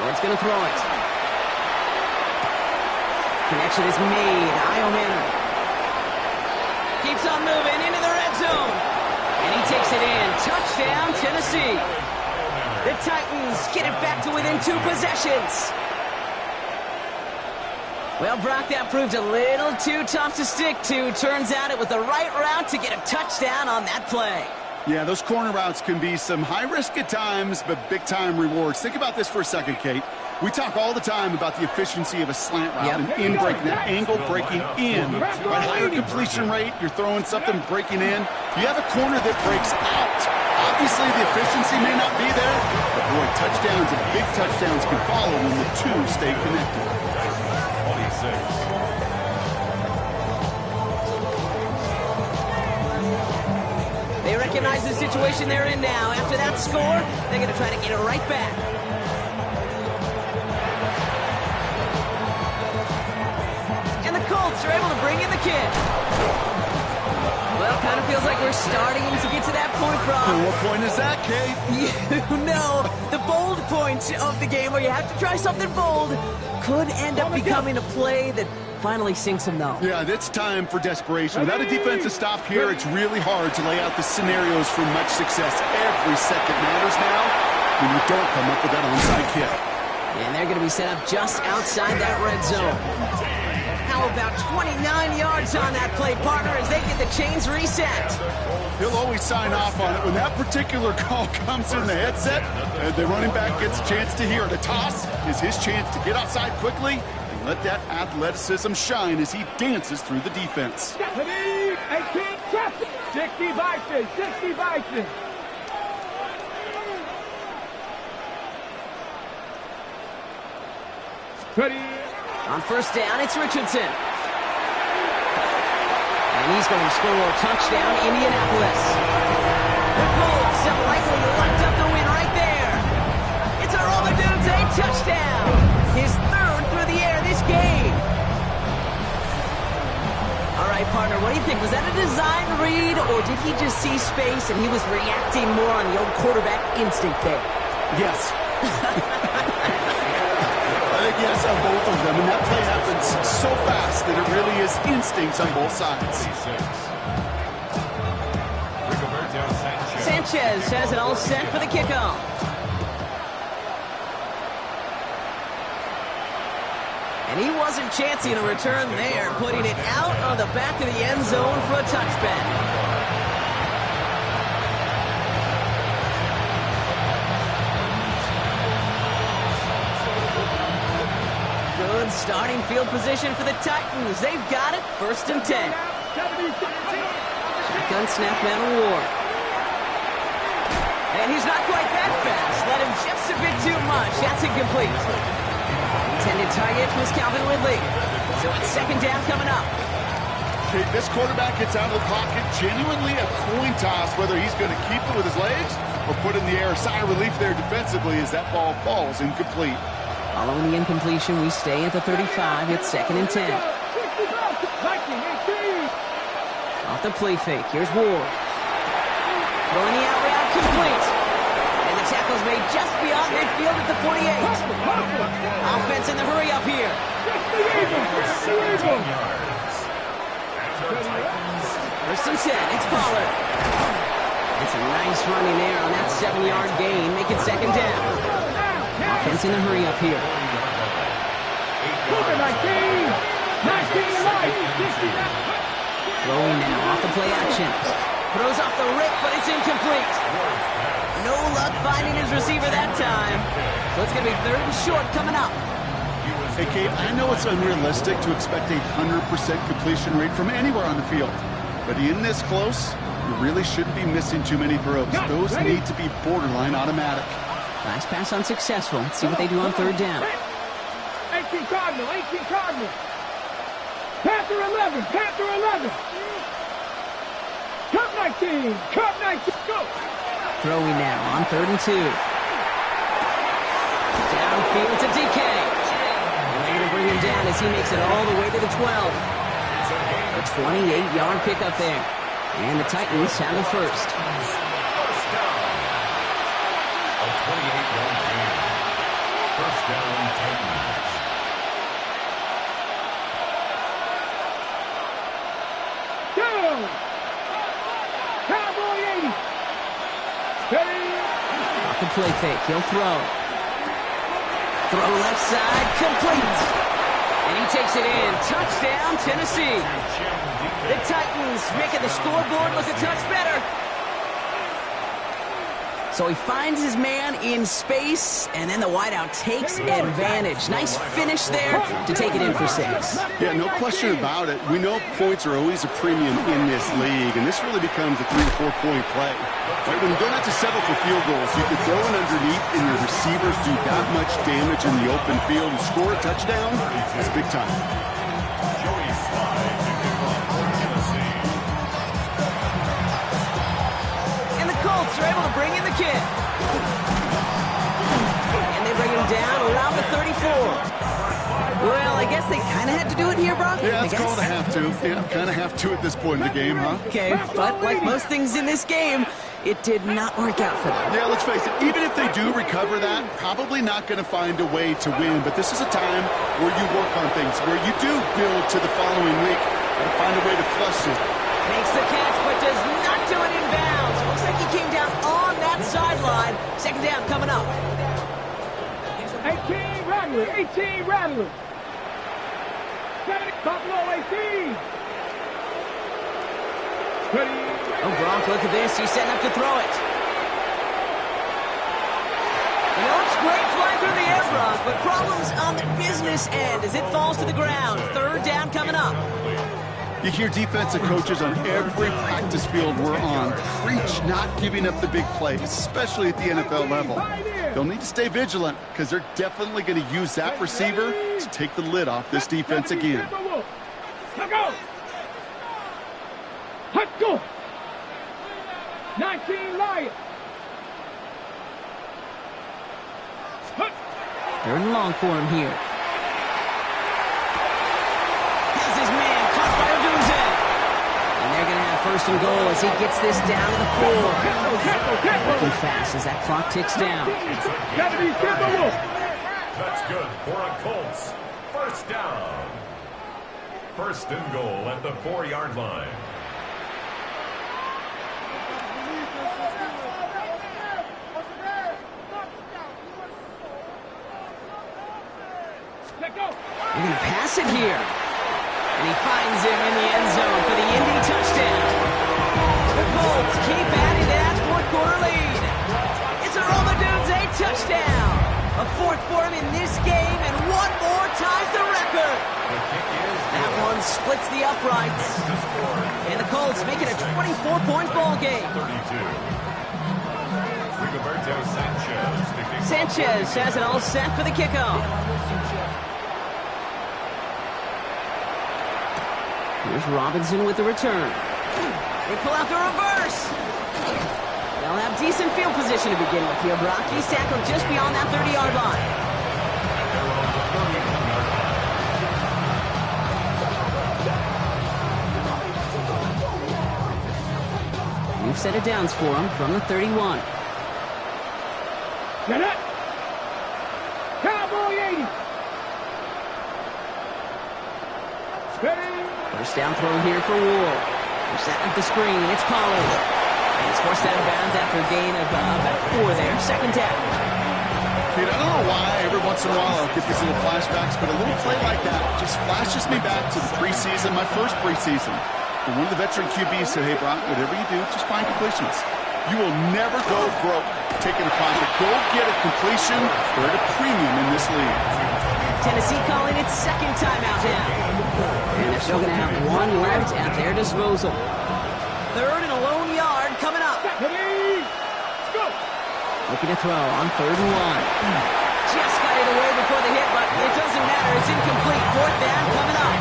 Ward's going to throw it. Connection is made. Io Manor keeps on moving into the red zone. And he takes it in. Touchdown, Tennessee. The Titans get it back to within 2 possessions. Well, Brock, that proved a little too tough to stick to. Turns out it was the right route to get a touchdown on that play. Yeah, those corner routes can be some high risk at times, but big-time rewards. Think about this for a second, Kate. We talk all the time about the efficiency of a slant route and in breaking, that angle breaking in. At higher completion rate, you're throwing something breaking in. You have a corner that breaks out. Obviously, the efficiency may not be there, but boy, touchdowns and big touchdowns can follow when the two stay connected. 26. They recognize the situation they're in now. After that score, they're going to try to get it right back. And the Colts are able to bring in the kid. Well, kind of feels like we're starting to get to that point, Brock. And what point is that, Kate? You know, the bold point of the game where you have to try something bold could end up becoming a play that finally sinks them, though. Yeah, it's time for desperation. Without a defensive stop here, it's really hard to lay out the scenarios for much success. Every second matters now when you don't come up with that onside kick. And they're going to be set up just outside that red zone. How about 29 yards on that play, partner, as they get the chains reset? He'll always sign off on it. When that particular call comes in the headset, the running back gets a chance to hear it. A toss is his chance to get outside quickly and let that athleticism shine as he dances through the defense. 18, traffic. 60 Vikings, 60 Vikings. Ready. On 1st down, it's Richardson. And he's going to score a touchdown, Indianapolis. The Colts have likely locked up the win right there. It's a Romadunze touchdown. His 3rd through the air this game. All right, partner, what do you think? Was that a design read, or did he just see space and he was reacting more on the old quarterback instinct there? Yes. Yes, on both of them, and that play happens so fast that it really is instincts on both sides. Sanchez has it all set for the kickoff. And he wasn't chancing a return there, putting it out on the back of the end zone for a touchback. Good starting field position for the Titans. They've got it, 1st and 10. Shotgun snap, man of war. And he's not quite that fast. Let him just a bit too much. That's incomplete. Intended target was Calvin Ridley. So it's 2nd down coming up. Okay, this quarterback gets out of the pocket. Genuinely a coin toss whether he's going to keep it with his legs or put in the air. Sigh of relief there defensively as that ball falls incomplete. Following the incompletion, we stay at the 35. It's 2nd and 10. Off the play fake. Here's Ward. Throwing the out route complete. And the tackle's made just beyond midfield at the 48. Offense in the hurry up here. 1st and 10. It's Pollard. It's a nice running there on that 7-yard gain. Make it 2nd down. Offense in a hurry up here. Throwing now off the play action. Throws off the rip, but it's incomplete. No luck finding his receiver that time. So it's going to be 3rd and short coming up. Hey, Kate, I know it's unrealistic to expect a 100% completion rate from anywhere on the field. But in this close, you really shouldn't be missing too many throws. Those need to be borderline automatic. Last pass unsuccessful. Let's see what they do on 3rd down. 18 Cardinal, 18 Cardinal. Panther 11, Panther 11. Cup 19, Cup 19, go. Throwing now on 3rd and 2. Downfield to DK. And they're going to bring him down as he makes it all the way to the 12. A 28-yard pickup there. And the Titans have the first. First down. A 28-yard gain. First down, Titans. Go. Cowboy 80. Ready. Off the play fake. He'll throw. Throw left side. Complete. And he takes it in. Touchdown, Tennessee. The Titans making the scoreboard look a touch better. So he finds his man in space, and then the wideout takes advantage. Nice finish there to take it in for 6. Yeah, no question about it. We know points are always a premium in this league, and this really becomes a 3 or 4 point play. Right, when you don't have to settle for field goals, you can throw it underneath, and your receivers do that much damage in the open field and score a touchdown. That's big time. Colts are able to bring in the kid. And they bring him down around the 34. Well, I guess they kind of had to do it here, Brock. Yeah, it's called a have to. Yeah, kind of have to at this point in the game, huh? Okay, but like most things in this game, it did not work out for them. Yeah, let's face it, even if they do recover that, probably not going to find a way to win. But this is a time where you work on things, where you do build to the following week and find a way to flush it. Makes the catch, but does not do it in bounds. Looks like he came down on that sideline. 2nd down coming up. 18 Rattler, 18 Rattler. Buffalo 18. Ready. Oh, Gronk, look at this. He's setting up to throw it. And it looks great flying through the air, Brock, but problems on the business end as it falls to the ground. 3rd down coming up. You hear defensive coaches on every practice field we're on preach not giving up the big plays, especially at the NFL level. They'll need to stay vigilant because they're definitely going to use that receiver to take the lid off this defense again. Let's go. Let's go. 19 Lions. 3rd and long for him here. Has his man caught by Odunze. And they're going to have 1st and goal as he gets this down to the 4. Looking fast as that clock ticks down. That's good for a Colts. 1st down. 1st and goal at the 4-yard line. They're going to pass it here. And he finds him in the end zone for the Indy touchdown. The Colts keep adding to that 4th quarter lead. It's a Odunze touchdown. A 4th for him in this game, and 1 more ties the record. That one splits the uprights. And the Colts make it a 24-point ball game. Sanchez has it all set for the kickoff. Here's Robinson with the return. They pull out the reverse. They'll have decent field position to begin with here, Brock. He's tackled just beyond that 30-yard line. New set of downs for him from the 31. Get it. Cowboy 80. Ready. 1st down throw here for Wool. They're setting up the screen. It's Pollard. And it's forced out of bounds after a gain of about 4 there. 2nd down. Dude, I don't know why every once in a while I'll get these little flashbacks, but a little play like that just flashes me back to the preseason, my first preseason. But one of the veteran QBs said, hey, Brock, whatever you do, just find completions. You will never go broke taking a profit. Go get a completion. They're at a premium in this league. Tennessee calling its second timeout now. And they're still going to have one left at their disposal. Third and a lone yard coming up. Looking to throw on 3rd and 1. Just got it away before the hit, but it doesn't matter. It's incomplete. 4th down coming up.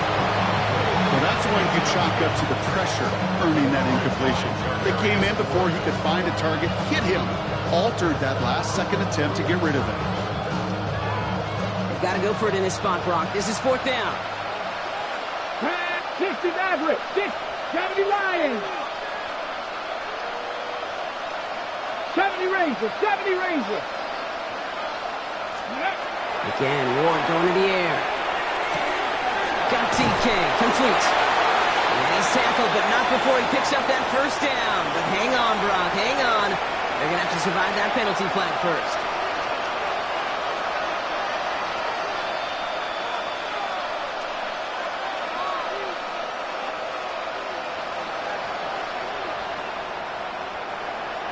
Well, that's when you chalk up to the pressure earning that incompletion. They came in before he could find a target, hit him, altered that last-second attempt to get rid of it. They've got to go for it in this spot, Brock. This is 4th down. 60 Maverick, 70 Lions. 70 Rangers, 70 Rangers. Again, Ward going to the air. Got TK, complete. And he's tackled, but not before he picks up that 1st down. But hang on, Brock, hang on. They're going to have to survive that penalty flag first.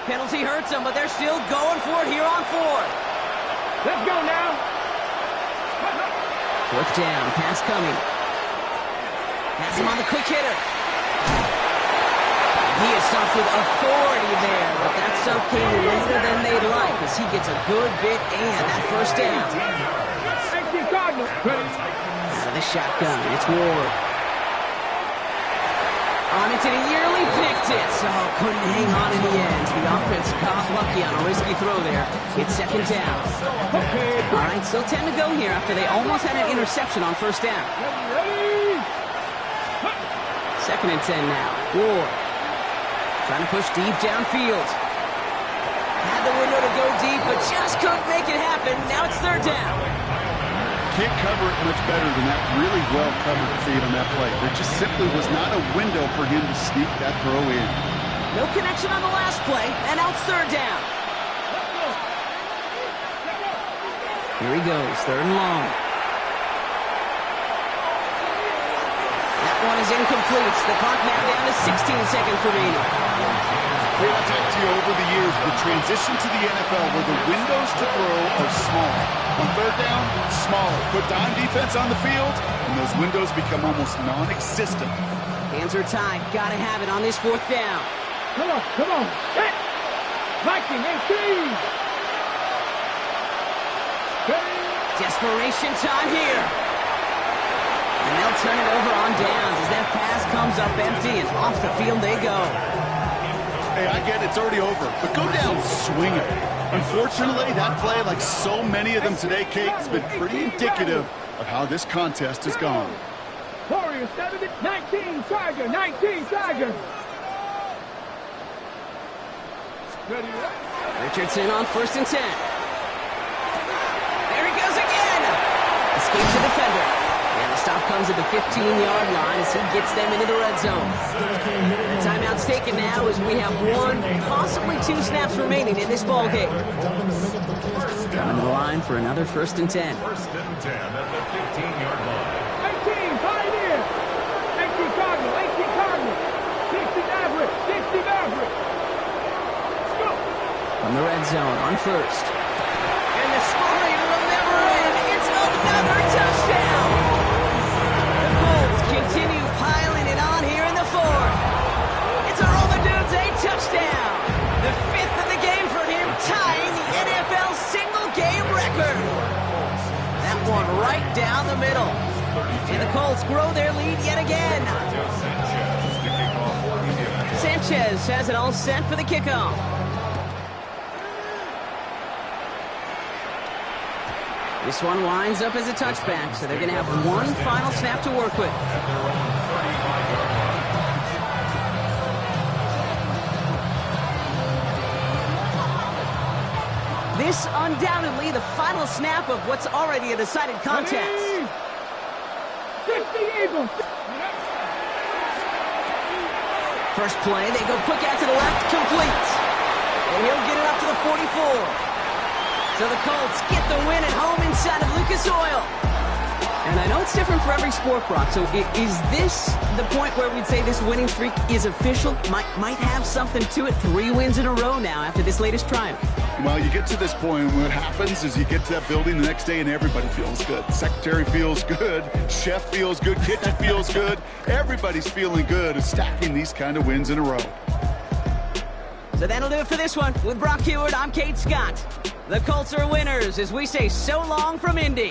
Penalty hurts them, but they're still going for it here on 4th. Let's go now. 4th down, pass coming. Has him on the quick hitter. He is stopped with authority there, but that stop came later than they'd like as he gets a good bit and that 1st down. Out of the shotgun, it's Ward. On it to the yearly, picked it. So couldn't hang on in the end. The offense got lucky on a risky throw there. It's 2nd down. All right, still 10 to go here after they almost had an interception on 1st down. 2nd and 10 now. Ward trying to push deep downfield. Had the window to go deep, but just couldn't make it happen. Now it's 3rd down. Can't cover it much better than that really well-covered feed on that play. There just simply was not a window for him to sneak that throw in. No connection on the last play, and now it's 3rd down. Here he goes, 3rd and long. That one is incomplete. The clock now down to 16 seconds remaining. I've talked to you over the years, the transition to the NFL where the windows to throw are small. On 3rd down, smaller. Put dime defense on the field, and those windows become almost non-existent. Hands are tied. Gotta have it on this 4th down. Come on, come on. Hit! Viking 18! Desperation time here. And they'll turn it over on downs as that pass comes up empty, and off the field they go. Hey, I get it, it's already over, but go down swinging. Unfortunately, that play, like so many of them today, Kate, has been pretty indicative of how this contest has gone. Warriors 70, 19 Tiger, 19 Tiger. Richardson on 1st and 10. There he goes again. Escapes the defender. And the stop comes at the 15-yard line as he gets them into the red zone. The timeout's taken now as we have 1, possibly 2 snaps remaining in this ball game. Coming to the line for another 1st and 10. 1st and 10 at the 15-yard line. 18, Pioneer. 18 Cardinal, 18 Cardinal. 60 Maverick, 60 Maverick. Go. From the red zone on 1st. And the scoring will never end. It's another touchdown. The Colts continue piling it on here in the 4th. It's a Roller Dudes 8 touchdown. The 5th of the game for him, tying the NFL single-game record. That one right down the middle. And the Colts grow their lead yet again. Sanchez has it all set for the kickoff. This one winds up as a touchback, so they're going to have 1 final snap to work with. This undoubtedly the final snap of what's already a decided contest. 60 Eagles. First play, they go quick out to the left, complete. And he'll get it up to the 44. So the Colts get the win at home inside of Lucas Oil. And I know it's different for every sport, Brock, so is this the point where we'd say this winning streak is official? Might have something to it. 3 wins in a row now after this latest triumph. Well, you get to this point, and what happens is you get to that building the next day and everybody feels good. Secretary feels good, chef feels good, kitchen feels good. Everybody's feeling good at stacking these kind of wins in a row. So that'll do it for this one. With Brock Heward, I'm Kate Scott. The Colts are winners as we say so long from Indy.